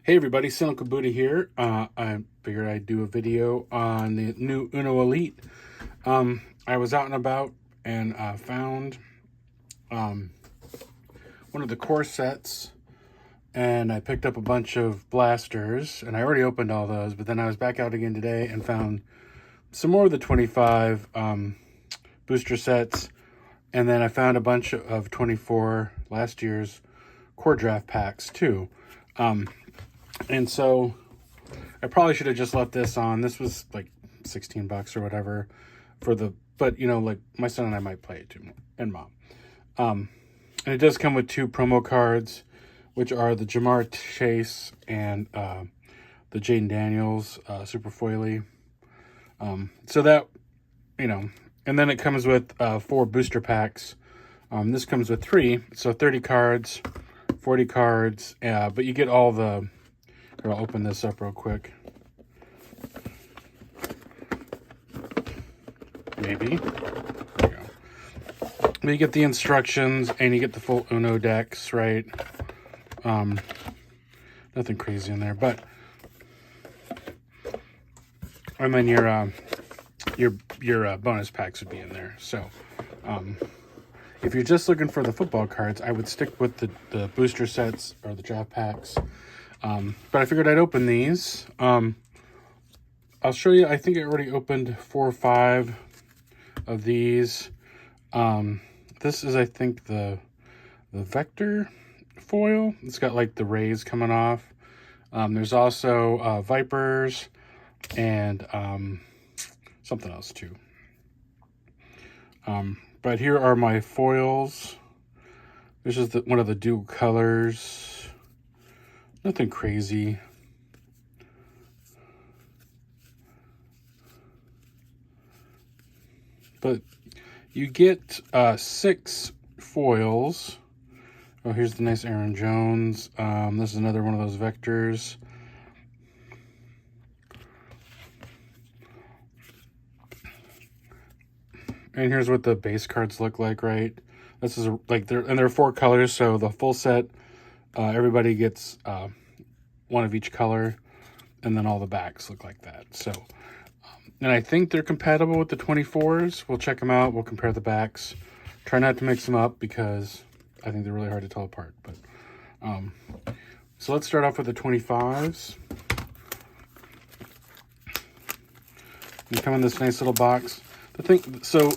Hey everybody, Cynical Buddha here. I figured I'd do a video on the new Uno Elite. I was out and about and found one of the core sets, and I picked up a bunch of blasters, and I already opened all those, but then I was back out again today and found some more of the 25 booster sets, and then I found a bunch of 24 last year's core draft packs too. And so I probably should have just left this on. This was like 16 bucks or whatever but you know, like my son and I might play it too, and mom. And it does come with two promo cards, which are the Ja'Marr Chase and the Jaden Daniels super foily. So that, you know, and then it comes with 4 booster packs. This comes with 3, so 30 cards, 40 cards, but you get all the. I'll open this up real quick. Maybe. There you go. But you get the instructions and you get the full Uno decks, right? Nothing crazy in there, but and then your bonus packs would be in there. So if you're just looking for the football cards, I would stick with the booster sets or the draft packs. But I figured I'd open these. I'll show you. I think I already opened 4 or 5 of these. This is, I think, the Vector foil. It's got like the rays coming off. There's also Vipers and something else too. But here are my foils. This is one of the dual colors. Nothing crazy. But you get 6 foils. Oh, here's the nice Aaron Jones. This is another one of those Vectors. And here's what the base cards look like, right? This is like there are 4 colors, so the full set, everybody gets one of each color, and then all the backs look like that. So, and I think they're compatible with the 24s. We'll check them out. We'll compare the backs. Try not to mix them up because I think they're really hard to tell apart. But so let's start off with the 25s. They come in this nice little box. So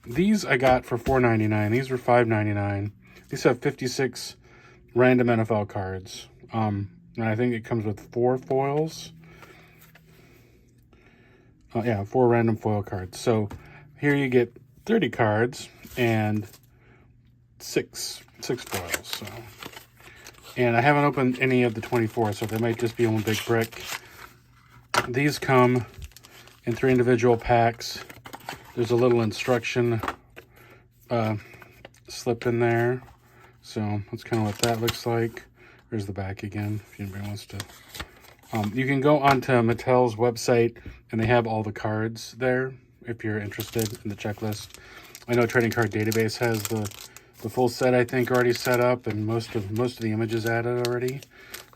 these I got for $4.99. These were $5.99. These have 56 random NFL cards. And I think it comes with 4 foils. Yeah, 4 random foil cards. So here you get 30 cards and 6 foils. So, and I haven't opened any of the 24, so they might just be one big brick. These come in 3 individual packs. There's a little instruction slip in there. So that's kind of what that looks like. There's the back again, if anybody wants to. You can go onto Mattel's website, and they have all the cards there if you're interested in the checklist. I know Trading Card Database has the full set, I think, already set up, and most of the images added already.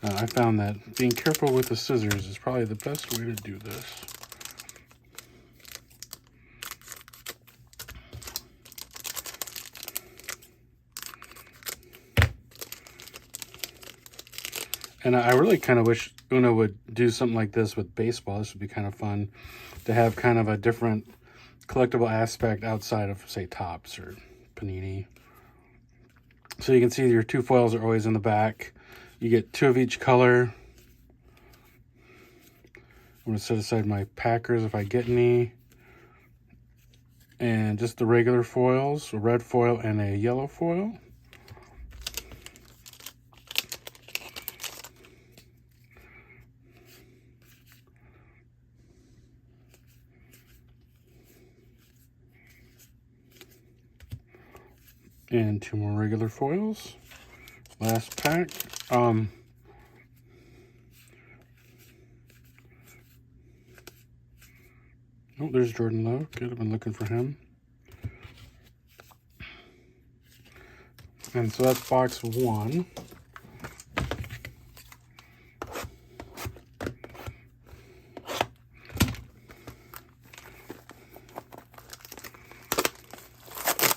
I found that being careful with the scissors is probably the best way to do this. And I really kind of wish Uno would do something like this with baseball. This would be kind of fun to have kind of a different collectible aspect outside of, say, Topps or Panini. So you can see your 2 foils are always in the back. You get 2 of each color. I'm going to set aside my Packers if I get any. And just the regular foils, a red foil and a yellow foil. And 2 more regular foils. Last pack. Oh, there's Jordan Love. Good, I've been looking for him. And so that's box 1.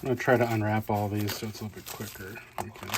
going to try to unwrap all these so it's a little bit quicker. We can.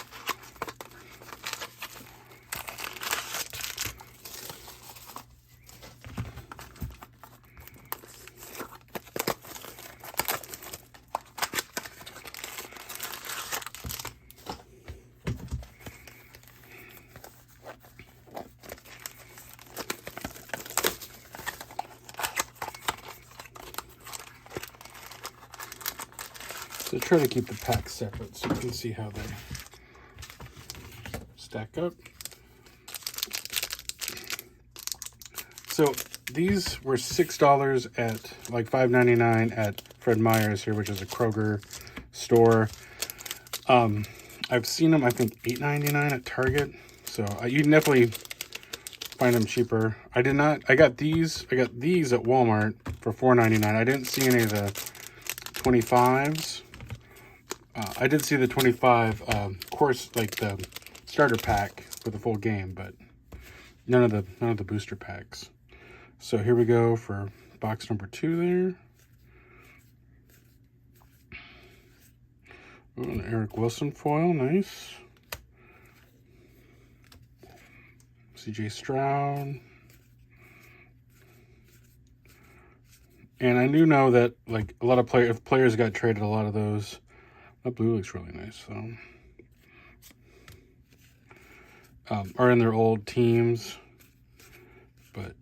So try to keep the packs separate so you can see how they stack up. So these were $6 at like $5.99 at Fred Meyer's here, which is a Kroger store. I've seen them, I think, $8.99 at Target. So you can definitely find them cheaper. I got these at Walmart for $4.99. I didn't see any of the 25s. I did see the 25 course, like the starter pack for the full game, but none of the booster packs. So here we go for box number 2 there. Ooh, an Eric Wilson foil, nice. CJ Stroud. And I do know that like a lot of players got traded, a lot of those. That blue looks really nice, though. Are in their old teams, but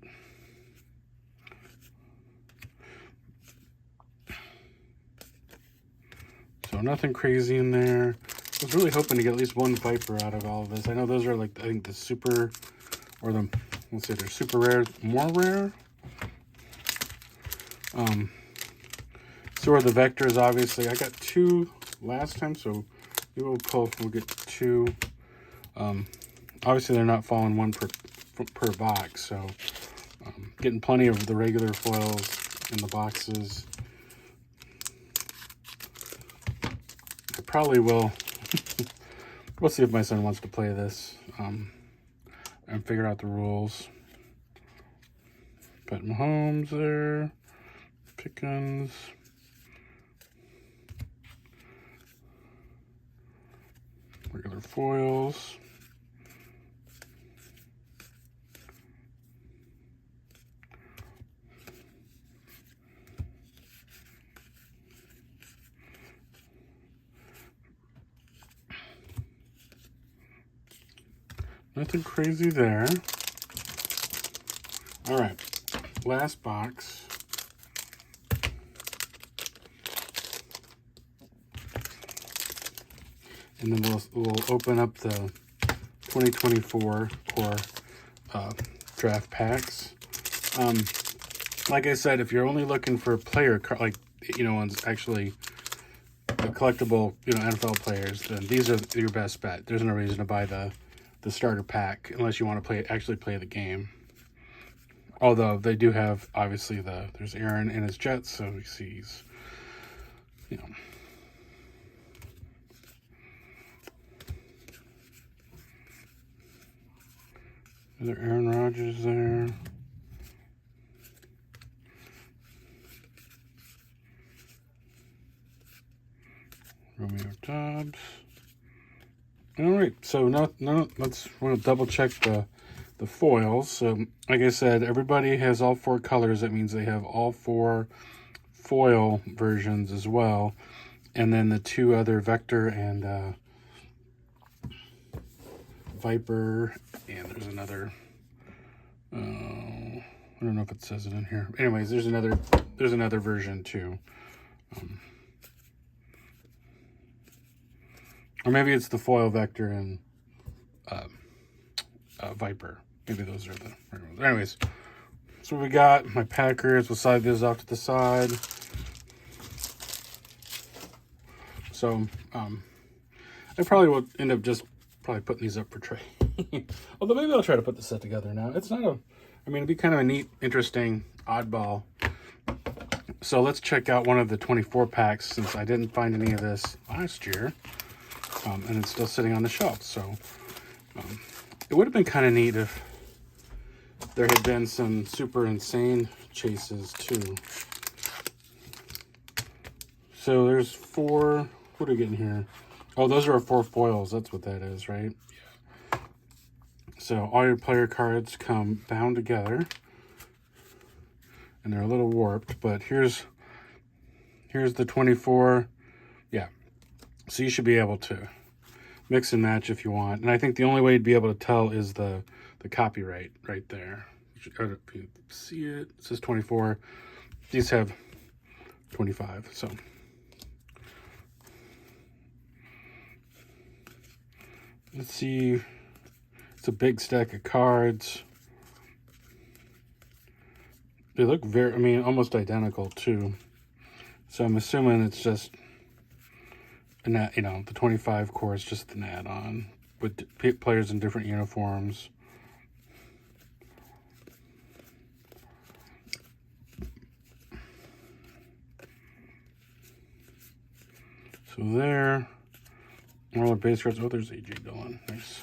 so nothing crazy in there. I was really hoping to get at least one Viper out of all of this. I know those are like, I think the super, or the, let's say they're super rare, more rare. So are the Vectors, obviously. I got 2 last time, so maybe we'll get 2. Obviously they're not falling 1 per box, so getting plenty of the regular foils in the boxes. I probably will. We'll see if my son wants to play this and figure out the rules. But Mahomes there, Pickens. Regular foils. Nothing crazy there. All right, last box. And then we'll open up the 2024 core draft packs. Like I said, if you're only looking for player like ones actually the collectible NFL players, then these are your best bet. There's no reason to buy the starter pack unless you want to actually play the game. Although they do have obviously there's Aaron and his Jets, so he sees Is there Aaron Rodgers there? Romeo Doubs. All right, so we'll double check the foils. So like I said, everybody has all 4 colors. That means they have all 4 foil versions as well. And then the 2 other Vector and Viper, and there's another, I don't know if it says it in here. Anyways, there's another version too. Or maybe it's the foil Vector and Viper. Maybe those are the regular ones. Anyways, so we got my Packers. We'll slide these off to the side. So I probably will end up just putting these up for trade. Although maybe I'll try to put the set together now. It's not it'd be kind of a neat, interesting, oddball. So let's check out one of the 24 packs since I didn't find any of this last year. And it's still sitting on the shelf. So it would have been kind of neat if there had been some super insane chases too. So there's 4 What are we getting here? Oh, those are our 4 foils. That's what that is, right? Yeah. So all your player cards come bound together. And they're a little warped, but here's the 24. Yeah. So you should be able to mix and match if you want. And I think the only way to be able to tell is the copyright right there. If you see it, it says 24. These have 25, so. Let's see. It's a big stack of cards. They look very, I mean, almost identical too. So I'm assuming it's just an, you know, the 25 core is just an add-on with players in different uniforms. So there, all our base cards. Oh, there's AJ Dillon. Nice.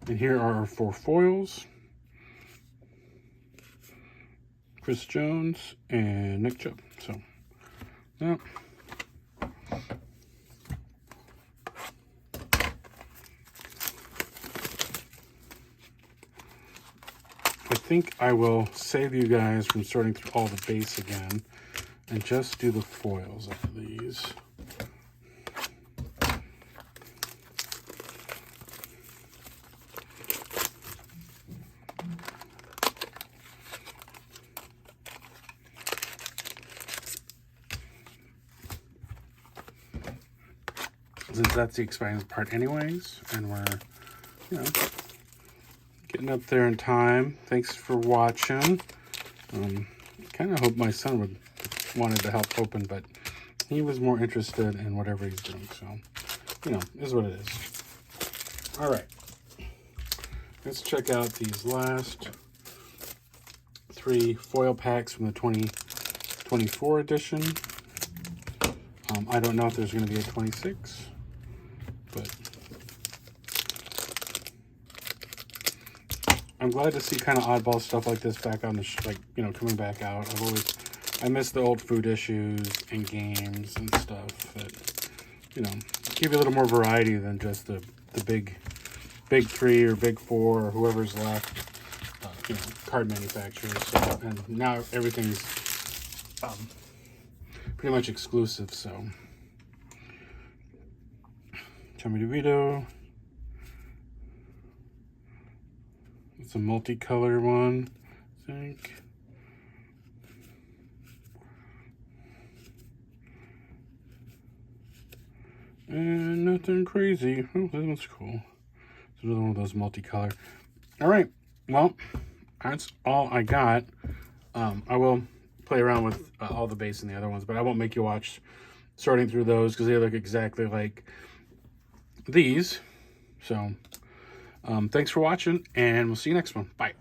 And here are our 4 foils. Chris Jones and Nick Chubb. So, yeah. I think I will save you guys from sorting through all the base again and just do the foils of these. Since that's the exciting part anyways, and we're, you know, getting up there in time. Thanks for watching. Kind of hope my son wanted to help open, but he was more interested in whatever he's doing, so, you know, is what it is. All right. Let's check out these last 3 foil packs from the 2024 edition. I don't know if there's going to be a 26, but I'm glad to see kind of oddball stuff like this back on the, like, you know, coming back out. I miss the old food issues and games and stuff that, you know, give you a little more variety than just the big 3 or big 4 or whoever's left, you know, card manufacturers. So, and now everything's pretty much exclusive, so. Tommy DeVito. It's a multicolor one, I think. And nothing crazy. Oh, this one's cool. It's another one of those multicolor. All right, well, that's all I got. I will play around with all the base and the other ones, but I won't make you watch sorting through those because they look exactly like these. So thanks for watching, and we'll see you next one. Bye.